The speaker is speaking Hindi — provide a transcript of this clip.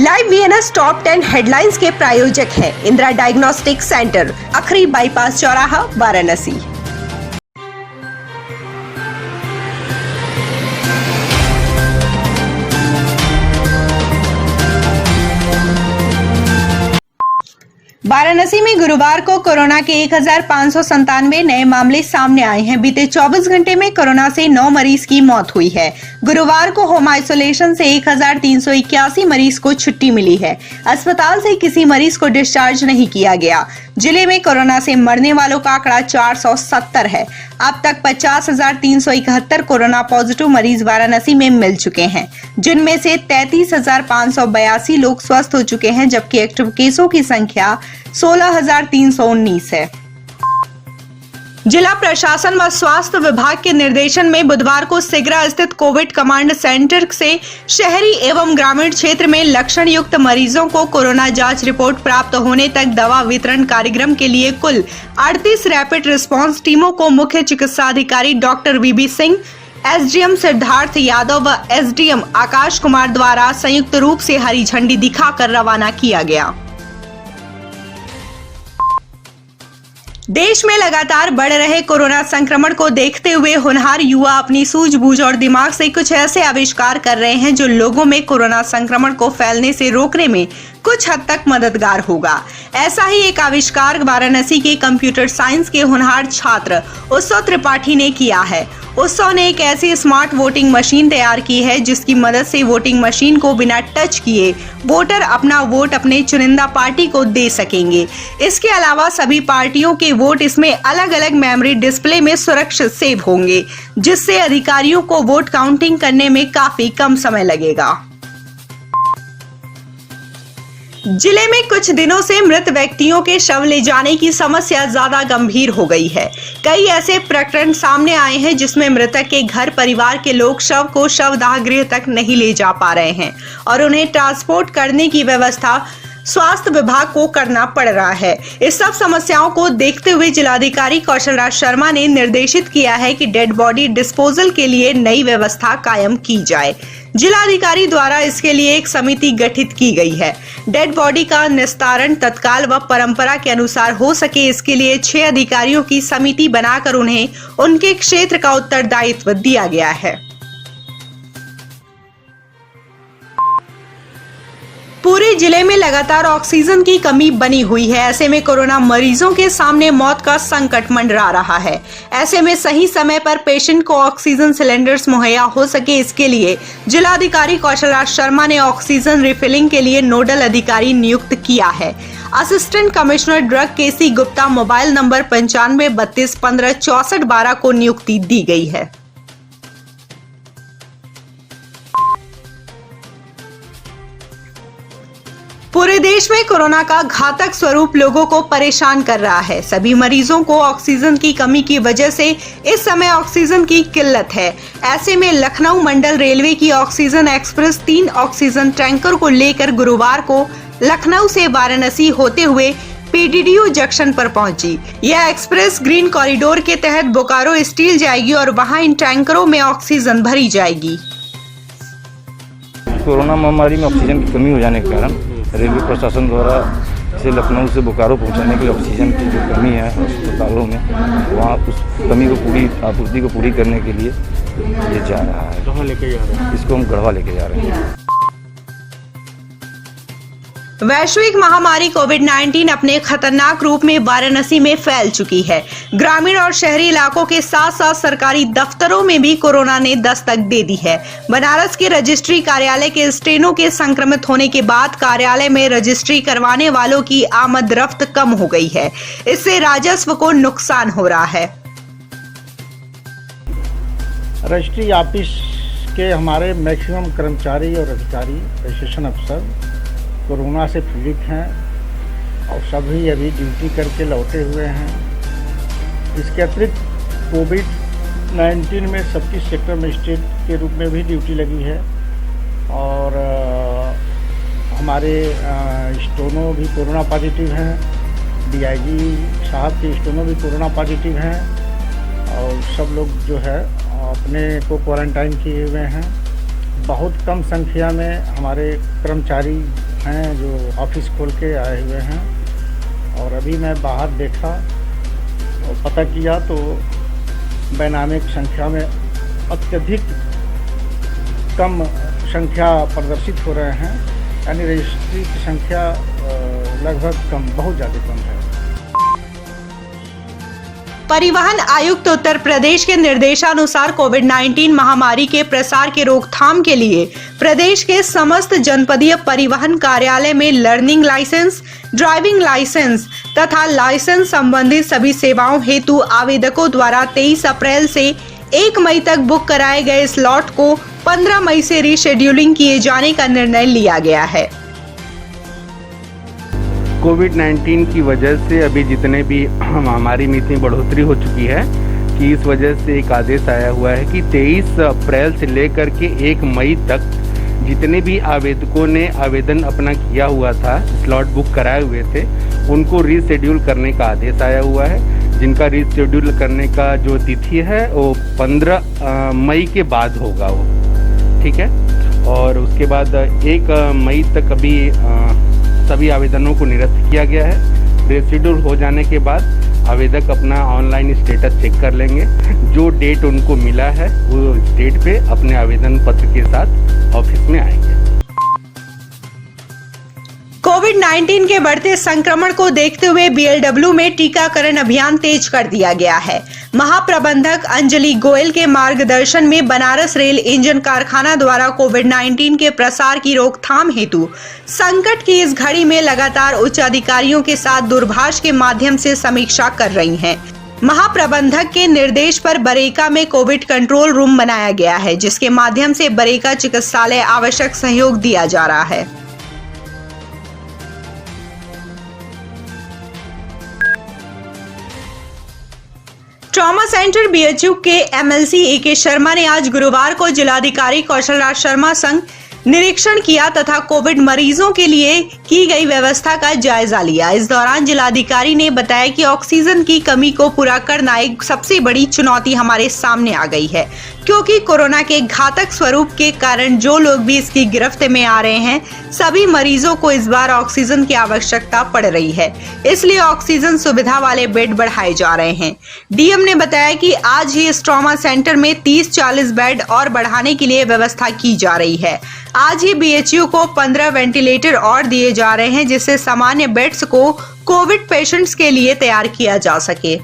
लाइव वीएनएस टॉप 10 हेडलाइंस के प्रायोजक है इंदिरा डायग्नोस्टिक सेंटर, अखरी बाईपास चौराहा, वाराणसी। वाराणसी में गुरुवार को कोरोना के 1597 नए मामले सामने आए हैं। बीते 24 घंटे में कोरोना से 9 मरीज की मौत हुई है। गुरुवार को होम आइसोलेशन से 1381 मरीज को छुट्टी मिली है। अस्पताल से किसी मरीज को डिस्चार्ज नहीं किया गया। जिले में कोरोना से मरने वालों का आंकड़ा 470 है। अब तक 50,371 कोरोना पॉजिटिव मरीज वाराणसी में मिल चुके हैं, जिनमें से 33,582 लोग स्वस्थ हो चुके हैं, जबकि एक्टिव केसों की संख्या 16,319 है। जिला प्रशासन व स्वास्थ्य विभाग के निर्देशन में बुधवार को सिगरा स्थित कोविड कमांड सेंटर से शहरी एवं ग्रामीण क्षेत्र में लक्षण युक्त मरीजों को कोरोना जांच रिपोर्ट प्राप्त होने तक दवा वितरण कार्यक्रम के लिए कुल 38 रैपिड रिस्पांस टीमों को मुख्य चिकित्सा अधिकारी डॉक्टर वीबी सिंह, एसडीएम सिद्धार्थ यादव व एसडीएम आकाश कुमार द्वारा संयुक्त रूप से हरी झंडी दिखाकर रवाना किया गया। देश में लगातार बढ़ रहे कोरोना संक्रमण को देखते हुए होनहार युवा अपनी सूझबूझ और दिमाग से कुछ ऐसे आविष्कार कर रहे हैं जो लोगों में कोरोना संक्रमण को फैलने से रोकने में कुछ हद तक मददगार होगा। ऐसा ही एक आविष्कार वाराणसी के कंप्यूटर साइंस के होनहार छात्र उत्सव त्रिपाठी ने किया है। उत्सव ने एक ऐसी स्मार्ट वोटिंग मशीन तैयार की है जिसकी मदद से वोटिंग मशीन को बिना टच किए वोटर अपना वोट अपने चुनिंदा पार्टी को दे सकेंगे। इसके अलावा सभी पार्टियों के वोट इसमें अलग अलग मेमोरी डिस्प्ले में सुरक्षित सेव होंगे, जिससे अधिकारियों को वोट काउंटिंग करने में काफी कम समय लगेगा। जिले में कुछ दिनों से मृत व्यक्तियों के शव ले जाने की समस्या ज्यादा गंभीर हो गई है। कई ऐसे प्रकरण सामने आए हैं जिसमें मृतक के घर परिवार के लोग शव को शवदाह गृह तक नहीं ले जा पा रहे हैं और उन्हें ट्रांसपोर्ट करने की व्यवस्था स्वास्थ्य विभाग को करना पड़ रहा है। इस सब समस्याओं को देखते हुए जिलाधिकारी कौशल राज शर्मा ने निर्देशित किया है कि डेड बॉडी डिस्पोजल के लिए नई व्यवस्था कायम की जाए। जिलाधिकारी द्वारा इसके लिए एक समिति गठित की गई है। डेड बॉडी का निस्तारण तत्काल व परंपरा के अनुसार हो सके, इसके लिए 6 अधिकारियों की समिति बनाकर उन्हें उनके क्षेत्र का उत्तरदायित्व दिया गया है। पूरे जिले में लगातार ऑक्सीजन की कमी बनी हुई है। ऐसे में कोरोना मरीजों के सामने मौत का संकट मंडरा रहा है। ऐसे में सही समय पर पेशेंट को ऑक्सीजन सिलेंडर्स मुहैया हो सके, इसके लिए जिलाधिकारी कौशल राज शर्मा ने ऑक्सीजन रिफिलिंग के लिए नोडल अधिकारी नियुक्त किया है। असिस्टेंट कमिश्नर ड्रग केसी गुप्ता मोबाइल नंबर 95 32 15 64 12 को नियुक्ति दी गई है। पूरे देश में कोरोना का घातक स्वरूप लोगों को परेशान कर रहा है। सभी मरीजों को ऑक्सीजन की कमी की वजह से इस समय ऑक्सीजन की किल्लत है। ऐसे में लखनऊ मंडल रेलवे की ऑक्सीजन एक्सप्रेस 3 ऑक्सीजन टैंकर को लेकर गुरुवार को लखनऊ से वाराणसी होते हुए पीडीडीयू जंक्शन पर पहुंची। यह एक्सप्रेस ग्रीन कॉरिडोर के तहत बोकारो स्टील जाएगी और वहां इन टैंकरों में ऑक्सीजन भरी जाएगी। कोरोना महामारी में ऑक्सीजन की कमी हो जाने के कारण रेलवे प्रशासन द्वारा इसे लखनऊ से बोकारो पहुंचाने के लिए ऑक्सीजन की जो कमी है अस्पतालों में, वहाँ उस कमी को आपूर्ति को पूरी करने के लिए ये जा रहा है। कहाँ लेके जा रहे हैं? इसको हम गढ़वा लेके जा रहे हैं। वैश्विक महामारी कोविड-19 अपने खतरनाक रूप में वाराणसी में फैल चुकी है। ग्रामीण और शहरी इलाकों के साथ साथ सरकारी दफ्तरों में भी कोरोना ने दस्तक दे दी है। बनारस के रजिस्ट्री कार्यालय के स्टेनो के संक्रमित होने के बाद कार्यालय में रजिस्ट्री करवाने वालों की आमद रफ्त कम हो गई है। इससे राजस्व को नुकसान हो रहा है। रजिस्ट्री ऑफिस के हमारे मैक्सिमम कर्मचारी और अधिकारी, रजिस्ट्रेशन अफसर कोरोना से पीड़ित हैं और सभी अभी ड्यूटी करके लौटे हुए हैं। इसके अतिरिक्त कोविड-19 में सबकी सेक्टर मजिस्ट्रेट के रूप में भी ड्यूटी लगी है और हमारे स्टोनो भी कोरोना पॉजिटिव हैं। डीआईजी साहब के स्टोनो भी कोरोना पॉजिटिव हैं और सब लोग जो है अपने को क्वारंटाइन किए हुए हैं। बहुत कम संख्या में हमारे कर्मचारी हैं जो ऑफिस खोल के आए हुए हैं। और अभी मैं बाहर देखा और पता किया तो वैनामिक संख्या में अत्यधिक कम संख्या प्रदर्शित हो रहे हैं, यानी रजिस्ट्री की संख्या लगभग कम, बहुत ज़्यादा कम है। परिवहन आयुक्त उत्तर प्रदेश के निर्देशानुसार कोविड-19 महामारी के प्रसार के रोकथाम के लिए प्रदेश के समस्त जनपदीय परिवहन कार्यालय में लर्निंग लाइसेंस, ड्राइविंग लाइसेंस तथा लाइसेंस संबंधित सभी सेवाओं हेतु आवेदकों द्वारा 23 अप्रैल से 1 मई तक बुक कराए गए स्लॉट को 15 मई से रीशेड्यूलिंग किए जाने का निर्णय लिया गया है। कोविड-19 की वजह से अभी जितने भी महामारी में इतनी बढ़ोतरी हो चुकी है कि इस वजह से एक आदेश आया हुआ है कि 23 अप्रैल से लेकर के 1 मई तक जितने भी आवेदकों ने आवेदन अपना किया हुआ था, स्लॉट बुक कराए हुए थे, उनको रीशेड्यूल करने का आदेश आया हुआ है। जिनका रीशेड्यूल करने का जो तिथि है वो 15 मई के बाद होगा वो, ठीक है। और उसके बाद 1 मई तक अभी सभी आवेदनों को निरस्त किया गया है। रीशेड्यूल हो जाने के बाद आवेदक अपना ऑनलाइन स्टेटस चेक कर लेंगे। जो डेट उनको मिला है वो डेट पे अपने आवेदन पत्र के साथ ऑफिस में आएंगे। कोविड-19 के बढ़ते संक्रमण को देखते हुए बीएलडब्ल्यू में टीकाकरण अभियान तेज कर दिया गया है। महाप्रबंधक अंजलि गोयल के मार्गदर्शन में बनारस रेल इंजन कारखाना द्वारा कोविड-19 के प्रसार की रोकथाम हेतु संकट की इस घड़ी में लगातार उच्च अधिकारियों के साथ दूरभाष के माध्यम से समीक्षा कर रही हैं। महाप्रबंधक के निर्देश पर बरेका में कोविड कंट्रोल रूम बनाया गया है, जिसके माध्यम से बरेका चिकित्सालय आवश्यक सहयोग दिया जा रहा है। ट्रॉमा सेंटर बीएचयू के एमएलसी ए.के. शर्मा ने आज गुरुवार को जिलाधिकारी कौशल राज शर्मा संग निरीक्षण किया तथा कोविड मरीजों के लिए की गई व्यवस्था का जायजा लिया। इस दौरान जिलाधिकारी ने बताया कि ऑक्सीजन की कमी को पूरा करना एक सबसे बड़ी चुनौती हमारे सामने आ गई है, क्योंकि कोरोना के घातक स्वरूप के कारण जो लोग भी इसकी गिरफ्त में आ रहे हैं, सभी मरीजों को इस बार ऑक्सीजन की आवश्यकता पड़ रही है। इसलिए ऑक्सीजन सुविधा वाले बेड बढ़ाए जा रहे हैं। डीएम ने बताया कि आज ही इस ट्रॉमा सेंटर में 30-40 बेड और बढ़ाने के लिए व्यवस्था की जा रही है। आज ही बीएचयू को 15 वेंटिलेटर और दिए जा रहे हैं, जिससे सामान्य बेड्स को कोविड पेशेंट्स के लिए तैयार किया जा सके।